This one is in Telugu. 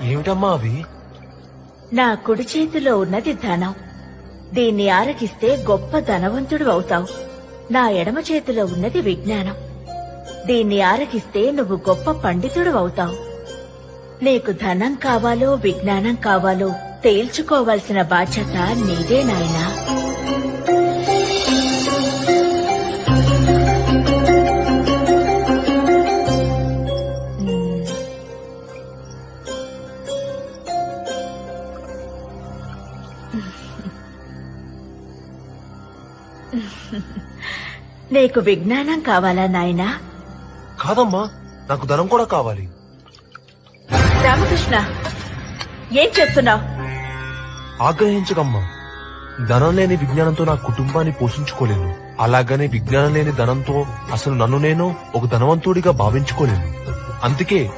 ఏమిటమ్మా అవి? నా కుడి చేతిలో ఉన్నది ధనం. దీన్ని ఆరగిస్తే గొప్ప ధనవంతుడు అవుతావు. నా ఎడమ చేతిలో ఉన్నది విజ్ఞానం. దీన్ని ఆరగిస్తే నువ్వు గొప్ప పండితుడు అవుతావు. నీకు ధనం కావాలో విజ్ఞానం కావాలో తేల్చుకోవాల్సిన బాధ్యత నీదే నాయనా. నీకు విజ్ఞానం కావాలా నాయనా? కాదమ్మా, నాకు ధనం కూడా కావాలి. రామకృష్ణ, ఏం చేస్తున్నావు? ఆగ్రహించకమ్మా. ధనం లేని విజ్ఞానంతో నా కుటుంబాన్ని పోషించుకోలేను. అలాగనే విజ్ఞానం లేని ధనంతో అసలు నన్ను నేను ఒక ధనవంతుడిగా భావించుకోలేను. అందుకే